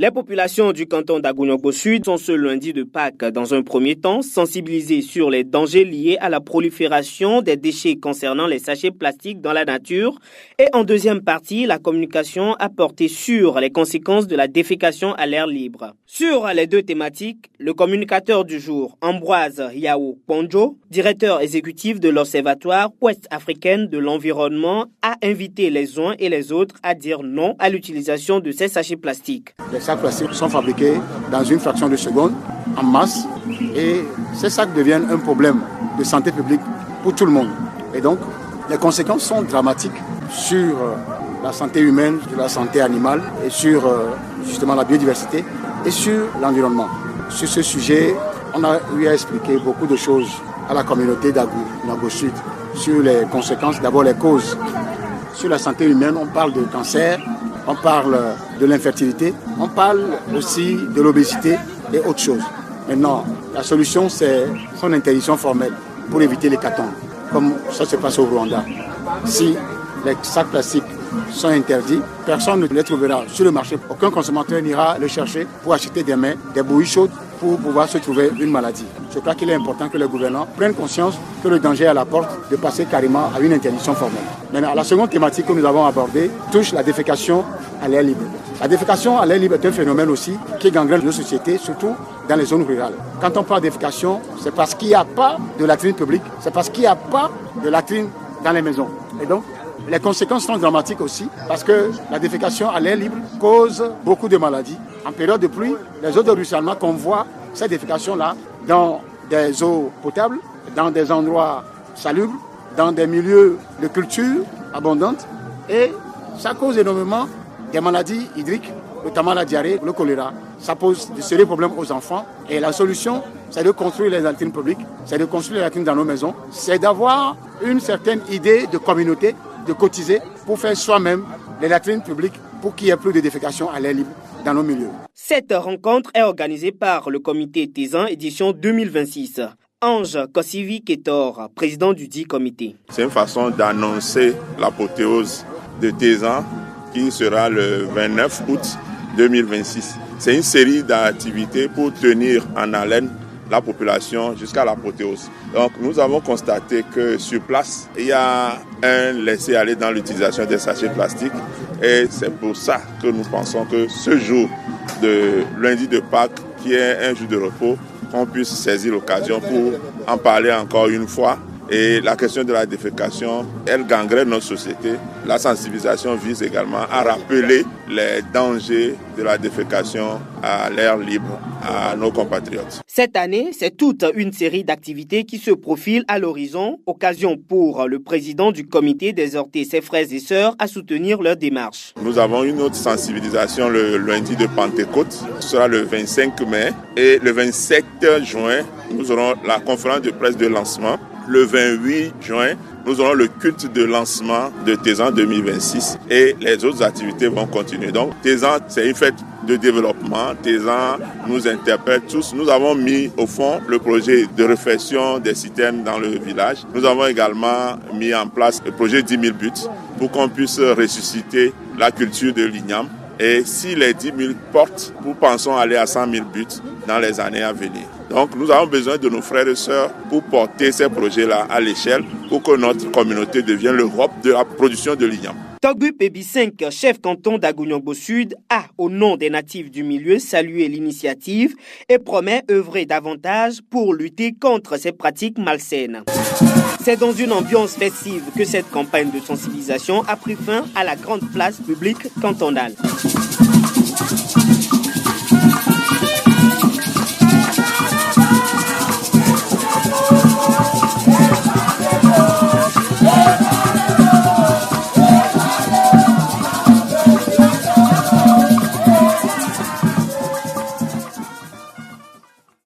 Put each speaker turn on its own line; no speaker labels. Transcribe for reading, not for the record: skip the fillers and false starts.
Les populations du canton d'Agouniogbo Sud sont ce lundi de Pâques, dans un premier temps, sensibilisées sur les dangers liés à la prolifération des déchets concernant les sachets plastiques dans la nature. Et en deuxième partie, la communication a porté sur les conséquences de la défécation à l'air libre. Sur les deux thématiques, le communicateur du jour, Ambroise Yao Ponjo, directeur exécutif de l'Observatoire ouest-africain de l'environnement, a invité les uns et les autres à dire non à l'utilisation de ces sachets plastiques.
Les sacs plastiques sont fabriqués dans une fraction de seconde, en masse, et ces sacs deviennent un problème de santé publique pour tout le monde. Et donc, les conséquences sont dramatiques sur la santé humaine, sur la santé animale, et sur justement la biodiversité, et sur l'environnement. Sur ce sujet, on a eu à expliquer beaucoup de choses à la communauté d'Agouniogbo Sud, sur les conséquences, d'abord les causes. Sur la santé humaine, on parle de cancer, on parle de l'infertilité, on parle aussi de l'obésité et autres choses. Maintenant, la solution, c'est son interdiction formelle pour éviter l'hécatombe, comme ça se passe au Rwanda. Si les sacs plastiques sont interdits, personne ne les trouvera sur le marché. Aucun consommateur n'ira le chercher pour acheter des bouillies chaudes pour pouvoir se trouver une maladie. Je crois qu'il est important que les gouvernants prennent conscience que le danger est à la porte de passer carrément à une interdiction formelle. Maintenant, la seconde thématique que nous avons abordée touche la défécation à l'air libre. La défécation à l'air libre est un phénomène aussi qui gangrène nos sociétés, surtout dans les zones rurales. Quand on parle de défécation, c'est parce qu'il n'y a pas de latrine publique, c'est parce qu'il n'y a pas de latrine dans les maisons. Et donc, les conséquences sont dramatiques aussi parce que la défécation à l'air libre cause beaucoup de maladies. En période de pluie, les eaux de ruissellement convoient cette défécation-là dans des eaux potables, dans des endroits salubres, dans des milieux de culture abondantes et ça cause énormément des maladies hydriques, notamment la diarrhée, le choléra. Ça pose de sérieux problèmes aux enfants et la solution, c'est de construire les latrines publiques, c'est de construire les latrines dans nos maisons, c'est d'avoir une certaine idée de communauté, de cotiser pour faire soi-même les latrines publiques pour qu'il n'y ait plus de défécation à l'air libre dans nos milieux.
Cette rencontre est organisée par le comité Tézan édition 2026. Ange Kossivi Ketor, président du dit comité.
C'est une façon d'annoncer l'apothéose de Tézan qui sera le 29 août 2026. C'est une série d'activités pour tenir en haleine la population jusqu'à l'apothéose. Donc nous avons constaté que sur place, il y a un laisser-aller dans l'utilisation des sachets plastiques et c'est pour ça que nous pensons que ce jour de lundi de Pâques, qui est un jour de repos, qu'on puisse saisir l'occasion pour en parler encore une fois. Et la question de la défécation, elle gangrène notre société. La sensibilisation vise également à rappeler les dangers de la défécation à l'air libre à nos compatriotes.
Cette année, c'est toute une série d'activités qui se profilent à l'horizon, occasion pour le président du comité d'exhorter ses frères et sœurs à soutenir leur démarche.
Nous avons une autre sensibilisation le lundi de Pentecôte, ce sera le 25 mai. Et le 27 juin, nous aurons la conférence de presse de lancement. Le 28 juin, nous aurons le culte de lancement de Tézan 2026 et les autres activités vont continuer. Donc Tézan, c'est une fête de développement. Tézan nous interpelle tous. Nous avons mis au fond le projet de réfection des citernes dans le village. Nous avons également mis en place le projet 10 000 buts pour qu'on puisse ressusciter la culture de l'igname. Et si les 10 000 portent, nous pensons aller à 100 000 buts dans les années à venir. Donc nous avons besoin de nos frères et sœurs pour porter ces projets-là à l'échelle pour que notre communauté devienne l'Europe de la production de l'igname.
Togbu Pébi 5, chef canton d'Agouniogbo Sud, a, au nom des natifs du milieu, salué l'initiative et promet œuvrer davantage pour lutter contre ces pratiques malsaines. C'est dans une ambiance festive que cette campagne de sensibilisation a pris fin à la grande place publique cantonale.